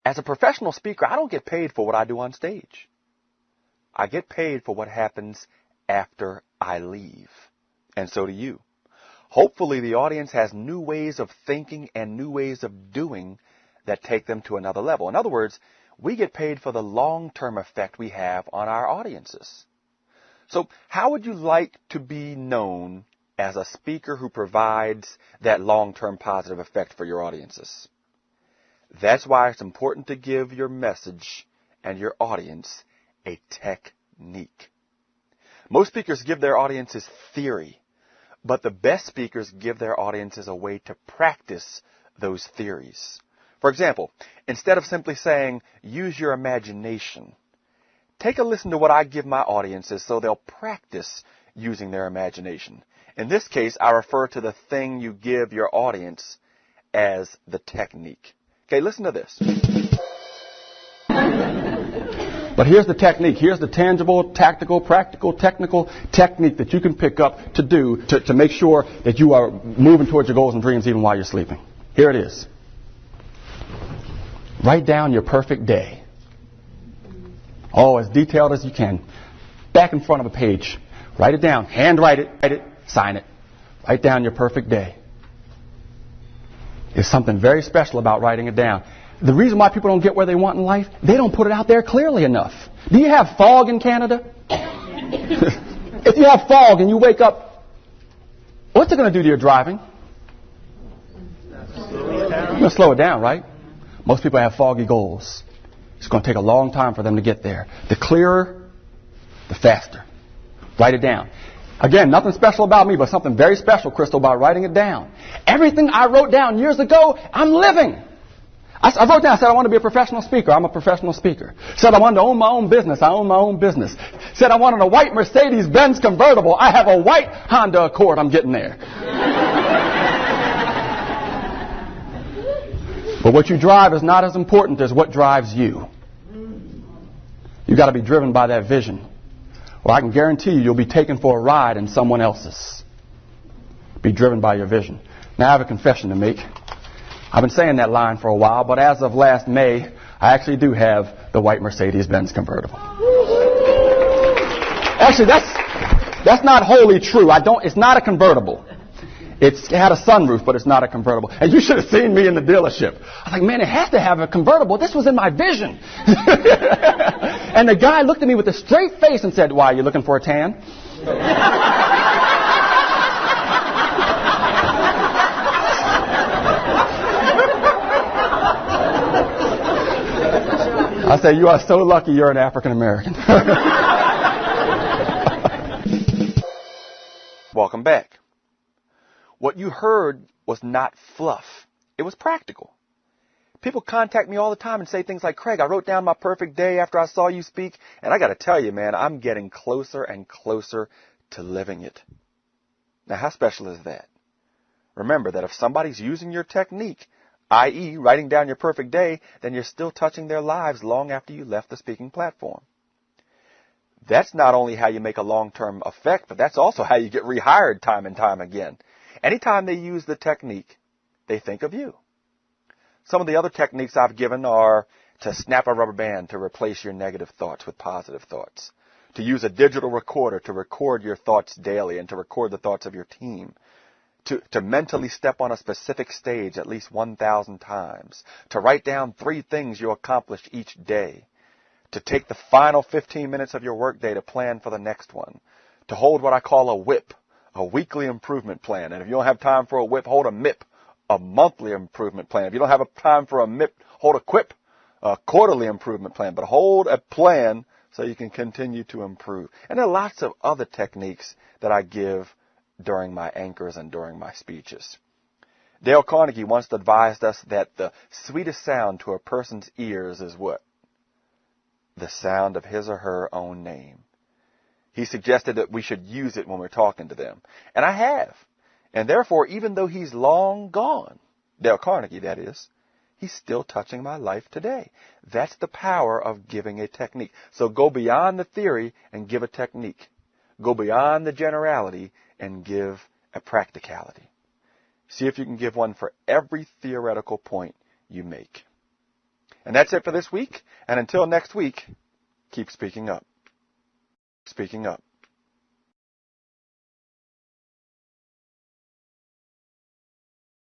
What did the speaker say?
As a professional speaker, I don't get paid for what I do on stage. I get paid for what happens after I leave. And so do you. Hopefully the audience has new ways of thinking and new ways of doing that take them to another level. In other words, we get paid for the long-term effect we have on our audiences. So how would you like to be known as a speaker who provides that long-term positive effect for your audiences? That's why it's important to give your message and your audience a technique. Most speakers give their audiences theory, but the best speakers give their audiences a way to practice those theories. For example, instead of simply saying, use your imagination, take a listen to what I give my audiences so they'll practice using their imagination. In this case, I refer to the thing you give your audience as the technique. Okay, listen to this. But here's the technique. Here's the tangible, tactical, practical, technical technique that you can pick up to do to make sure that you are moving towards your goals and dreams even while you're sleeping. Here it is. Write down your perfect day. Oh, as detailed as you can. Back in front of a page. Write it down. Handwrite it. Sign it. Write down your perfect day. There's something very special about writing it down. The reason why people don't get where they want in life, they don't put it out there clearly enough. Do you have fog in Canada? If you have fog and you wake up, what's it going to do to your driving? You're going to slow it down, right? Most people have foggy goals. It's going to take a long time for them to get there. The clearer, the faster. Write it down. Again, nothing special about me, but something very special, Crystal, about writing it down. Everything I wrote down years ago, I'm living. I wrote down, I said I want to be a professional speaker. I'm a professional speaker. Said I wanted to own my own business. I own my own business. Said I wanted a white Mercedes-Benz convertible. I have a white Honda Accord. I'm getting there. But what you drive is not as important as what drives you. You've got to be driven by that vision. Or I can guarantee you'll be taken for a ride in someone else's. Be driven by your vision. Now I have a confession to make. I've been saying that line for a while, but as of last May, I actually do have the white Mercedes-Benz convertible. Actually, that's not wholly true. It's not a convertible. It had a sunroof, but it's not a convertible. And you should have seen me in the dealership. I was like, man, it has to have a convertible. This was in my vision. And the guy looked at me with a straight face and said, why, are you looking for a tan? I say, you are so lucky you're an African American. Welcome back. What you heard was not fluff. It was practical. People contact me all the time and say things like, Craig, I wrote down my perfect day after I saw you speak, and I got to tell you, man, I'm getting closer and closer to living it. Now, how special is that? Remember that if somebody's using your technique, i.e., writing down your perfect day, then you're still touching their lives long after you left the speaking platform. That's not only how you make a long-term effect, but that's also how you get rehired time and time again. Anytime they use the technique, they think of you. Some of the other techniques I've given are to snap a rubber band to replace your negative thoughts with positive thoughts, to use a digital recorder to record your thoughts daily and to record the thoughts of your team, to mentally step on a specific stage at least 1,000 times, to write down 3 things you accomplished each day, to take the final 15 minutes of your workday to plan for the next one, to hold what I call a WIP, a weekly improvement plan. And if you don't have time for a WIP, hold a MIP, a monthly improvement plan. If you don't have time for a MIP, hold a QUIP, a quarterly improvement plan. But hold a plan so you can continue to improve. And there are lots of other techniques that I give during my anchors and during my speeches. Dale Carnegie once advised us that the sweetest sound to a person's ears is what? The sound of his or her own name. He suggested that we should use it when we're talking to them. And I have. And therefore, even though he's long gone, Dale Carnegie, that is, he's still touching my life today. That's the power of giving a technique. So go beyond the theory and give a technique. Go beyond the generality and give a practicality. See if you can give one for every theoretical point you make. And that's it for this week. And until next week, keep speaking up. Speaking up.